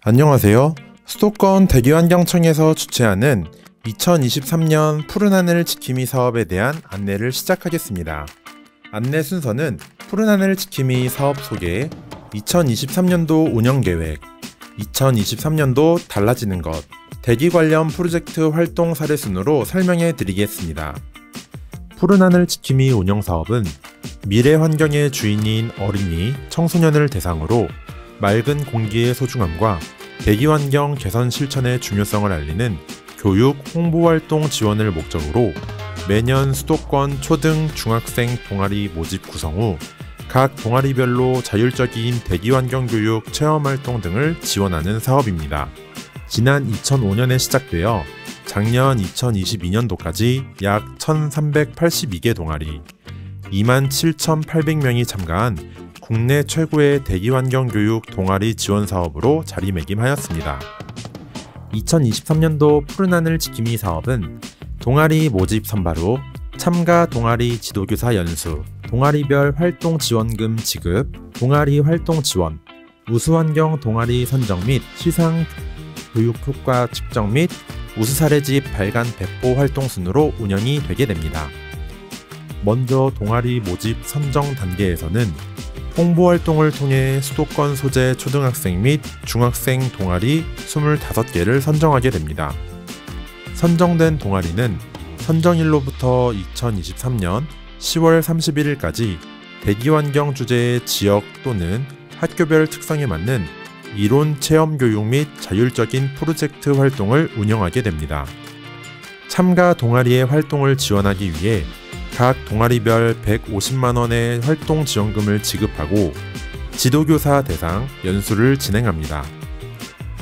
안녕하세요. 수도권 대기환경청에서 주최하는 2023년 푸른하늘 지킴이 사업에 대한 안내를 시작하겠습니다. 안내 순서는 푸른하늘 지킴이 사업 소개, 2023년도 운영계획, 2023년도 달라지는 것, 대기 관련 프로젝트 활동 사례 순으로 설명해 드리겠습니다. 푸른하늘 지킴이 운영사업은 미래 환경의 주인인 어린이, 청소년을 대상으로 맑은 공기의 소중함과 대기환경 개선 실천의 중요성을 알리는 교육, 홍보활동 지원을 목적으로 매년 수도권 초등, 중학생 동아리 모집 구성 후 각 동아리별로 자율적인 대기환경 교육 체험활동 등을 지원하는 사업입니다. 지난 2005년에 시작되어 작년 2022년도까지 약 1,382개 동아리, 27,800명이 참가한 국내 최고의 대기환경 교육 동아리 지원 사업으로 자리매김하였습니다. 2023년도 푸른하늘 지킴이 사업은 동아리 모집 선발 후 참가 동아리 지도교사 연수, 동아리별 활동 지원금 지급, 동아리 활동 지원, 우수환경 동아리 선정 및 시상 교육 효과 측정 및 우수사례집 발간 배포 활동 순으로 운영이 되게 됩니다. 먼저 동아리 모집 선정 단계에서는 홍보활동을 통해 수도권 소재 초등학생 및 중학생 동아리 25개를 선정하게 됩니다. 선정된 동아리는 선정일로부터 2023년 10월 31일까지 대기환경 주제의 지역 또는 학교별 특성에 맞는 이론 체험 교육 및 자율적인 프로젝트 활동을 운영하게 됩니다. 참가 동아리의 활동을 지원하기 위해 각 동아리별 150만원의 활동 지원금을 지급하고 지도교사 대상 연수를 진행합니다.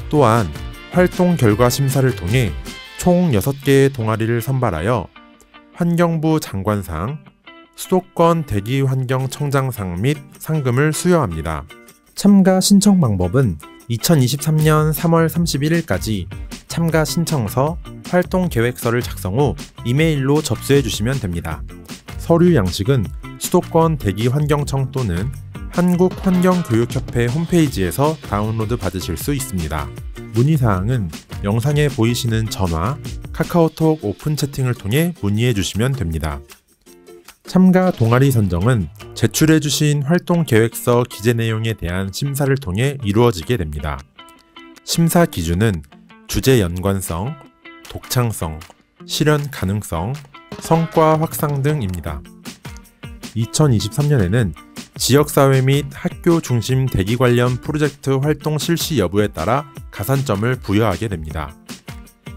또한 활동 결과 심사를 통해 총 6개의 동아리를 선발하여 환경부 장관상, 수도권 대기환경청장상 및 상금을 수여합니다. 참가 신청 방법은 2023년 3월 31일까지 참가 신청서, 활동 계획서를 작성 후 이메일로 접수해 주시면 됩니다. 서류 양식은 수도권 대기환경청 또는 한국환경교육협회 홈페이지에서 다운로드 받으실 수 있습니다. 문의사항은 영상에 보이시는 전화, 카카오톡 오픈 채팅을 통해 문의해 주시면 됩니다. 참가 동아리 선정은 제출해 주신 활동 계획서 기재 내용에 대한 심사를 통해 이루어지게 됩니다. 심사 기준은 주제 연관성, 독창성, 실현 가능성, 성과 확산 등입니다. 2023년에는 지역사회 및 학교 중심 대기 관련 프로젝트 활동 실시 여부에 따라 가산점을 부여하게 됩니다.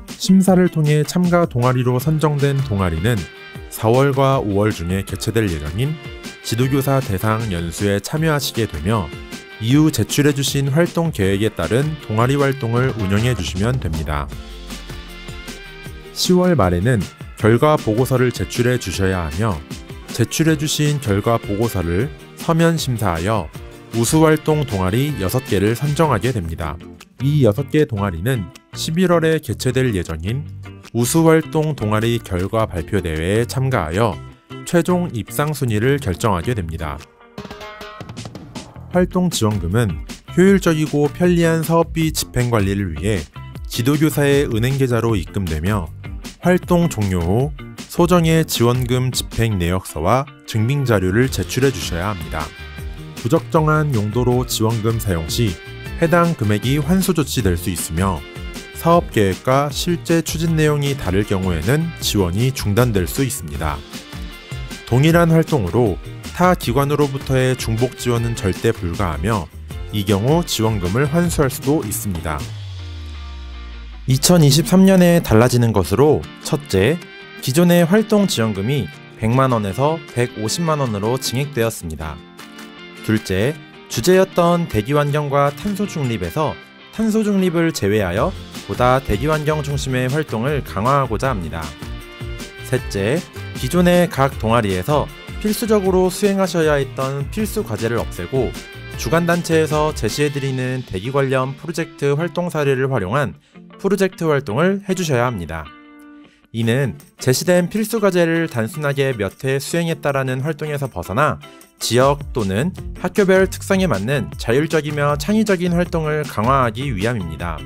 심사를 통해 참가 동아리로 선정된 동아리는 4월과 5월 중에 개최될 예정인 지도교사 대상 연수에 참여하시게 되며 이후 제출해 주신 활동 계획에 따른 동아리 활동을 운영해 주시면 됩니다. 10월 말에는 결과 보고서를 제출해 주셔야 하며 제출해 주신 결과 보고서를 서면 심사하여 우수활동 동아리 6개를 선정하게 됩니다. 이 6개 동아리는 11월에 개최될 예정인 우수활동 동아리 결과 발표 대회에 참가하여 최종 입상 순위를 결정하게 됩니다. 활동 지원금은 효율적이고 편리한 사업비 집행 관리를 위해 지도교사의 은행 계좌로 입금되며 활동 종료 후 소정의 지원금 집행 내역서와 증빙 자료를 제출해 주셔야 합니다. 부적정한 용도로 지원금 사용 시 해당 금액이 환수 조치될 수 있으며 사업 계획과 실제 추진 내용이 다를 경우에는 지원이 중단될 수 있습니다. 동일한 활동으로 타 기관으로부터의 중복 지원은 절대 불가하며 이 경우 지원금을 환수할 수도 있습니다. 2023년에 달라지는 것으로 첫째, 기존의 활동 지원금이 100만원에서 150만원으로 증액되었습니다. 둘째, 주제였던 대기환경과 탄소중립에서 탄소중립을 제외하여 보다 대기환경 중심의 활동을 강화하고자 합니다. 셋째, 기존의 각 동아리에서 필수적으로 수행하셔야 했던 필수 과제를 없애고 주관단체에서 제시해드리는 대기 관련 프로젝트 활동 사례를 활용한 프로젝트 활동을 해주셔야 합니다. 이는 제시된 필수 과제를 단순하게 몇 회 수행했다라는 활동에서 벗어나 지역 또는 학교별 특성에 맞는 자율적이며 창의적인 활동을 강화하기 위함입니다.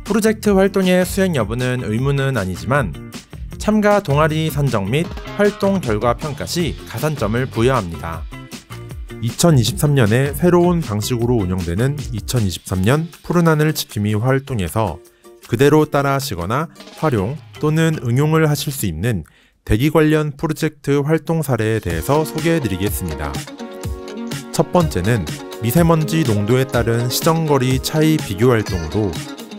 프로젝트 활동의 수행 여부는 의무는 아니지만 참가 동아리 선정 및 활동 결과 평가 시 가산점을 부여합니다. 2023년에 새로운 방식으로 운영되는 2023년 푸른 하늘 지킴이 활동에서 그대로 따라하시거나 활용 또는 응용을 하실 수 있는 대기 관련 프로젝트 활동 사례에 대해서 소개해드리겠습니다. 첫 번째는 미세먼지 농도에 따른 시정거리 차이 비교 활동으로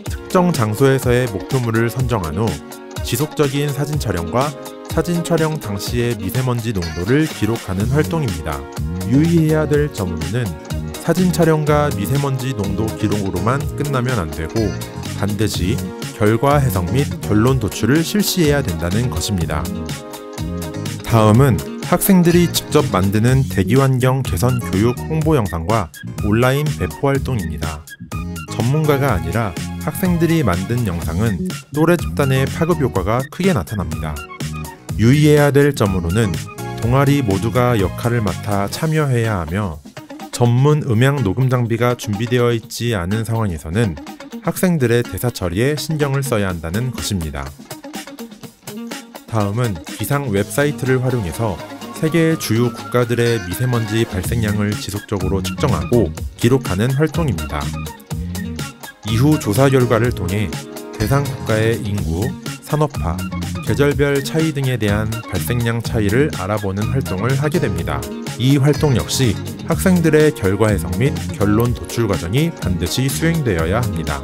특정 장소에서의 목표물을 선정한 후 지속적인 사진 촬영과 사진 촬영 당시의 미세먼지 농도를 기록하는 활동입니다. 유의해야 될 점으로는 사진 촬영과 미세먼지 농도 기록으로만 끝나면 안 되고 반드시 결과 해석 및 결론 도출을 실시해야 된다는 것입니다. 다음은 학생들이 직접 만드는 대기환경 개선 교육 홍보 영상과 온라인 배포 활동입니다. 전문가가 아니라 학생들이 만든 영상은 또래 집단의 파급 효과가 크게 나타납니다. 유의해야 될 점으로는 동아리 모두가 역할을 맡아 참여해야 하며 전문 음향 녹음 장비가 준비되어 있지 않은 상황에서는 학생들의 대사 처리에 신경을 써야 한다는 것입니다. 다음은 기상 웹사이트를 활용해서 세계 주요 국가들의 미세먼지 발생량을 지속적으로 측정하고 기록하는 활동입니다. 이후 조사 결과를 통해 대상 국가의 인구, 산업화, 계절별 차이 등에 대한 발생량 차이를 알아보는 활동을 하게 됩니다. 이 활동 역시 학생들의 결과 해석 및 결론 도출 과정이 반드시 수행되어야 합니다.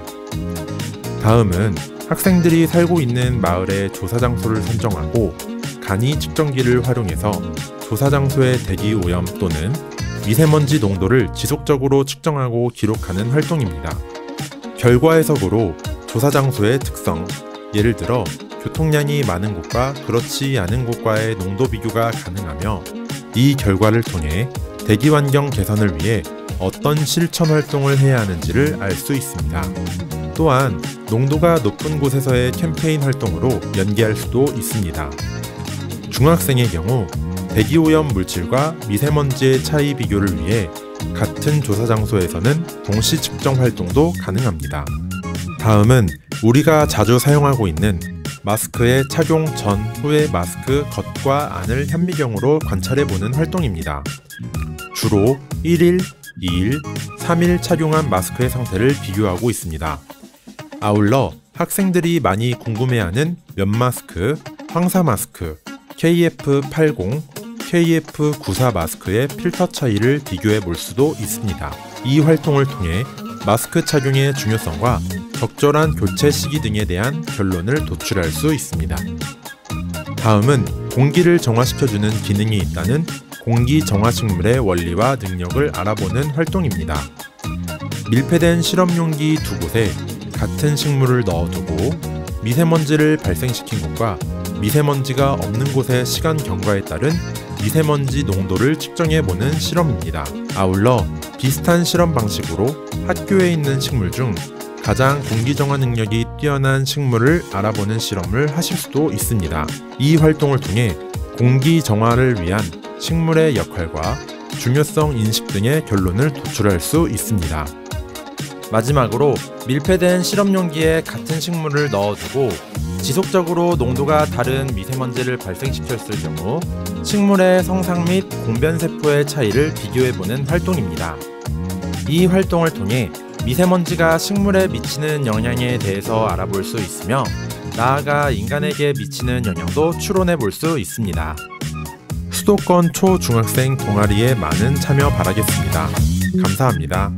다음은 학생들이 살고 있는 마을의 조사 장소를 선정하고 간이 측정기를 활용해서 조사 장소의 대기 오염 또는 미세먼지 농도를 지속적으로 측정하고 기록하는 활동입니다. 결과 해석으로 조사 장소의 특성, 예를 들어 교통량이 많은 곳과 그렇지 않은 곳과의 농도 비교가 가능하며 이 결과를 통해 대기환경 개선을 위해 어떤 실천 활동을 해야 하는지를 알 수 있습니다. 또한 농도가 높은 곳에서의 캠페인 활동으로 연계할 수도 있습니다. 중학생의 경우 대기오염 물질과 미세먼지의 차이 비교를 위해 같은 조사 장소에서는 동시 측정 활동도 가능합니다. 다음은 우리가 자주 사용하고 있는 마스크의 착용 전, 후의 마스크 겉과 안을 현미경으로 관찰해보는 활동입니다. 주로 1일, 2일, 3일 착용한 마스크의 상태를 비교하고 있습니다. 아울러 학생들이 많이 궁금해하는 면 마스크, 황사 마스크, KF80, KF94 마스크의 필터 차이를 비교해 볼 수도 있습니다. 이 활동을 통해 마스크 착용의 중요성과 적절한 교체 시기 등에 대한 결론을 도출할 수 있습니다. 다음은 공기를 정화시켜주는 기능이 있다는 공기 정화식물의 원리와 능력을 알아보는 활동입니다. 밀폐된 실험 용기 두 곳에 같은 식물을 넣어두고 미세먼지를 발생시킨 곳과 미세먼지가 없는 곳의 시간 경과에 따른 미세먼지 농도를 측정해보는 실험입니다. 아울러 비슷한 실험 방식으로 학교에 있는 식물 중 가장 공기 정화 능력이 뛰어난 식물을 알아보는 실험을 하실 수도 있습니다. 이 활동을 통해 공기 정화를 위한 식물의 역할과 중요성 인식 등의 결론을 도출할 수 있습니다. 마지막으로 밀폐된 실험 용기에 같은 식물을 넣어두고 지속적으로 농도가 다른 미세먼지를 발생시켰을 경우 식물의 성상 및 공변세포의 차이를 비교해보는 활동입니다. 이 활동을 통해 미세먼지가 식물에 미치는 영향에 대해서 알아볼 수 있으며 나아가 인간에게 미치는 영향도 추론해 볼 수 있습니다. 수도권 초중학생 동아리에 많은 참여 바라겠습니다. 감사합니다.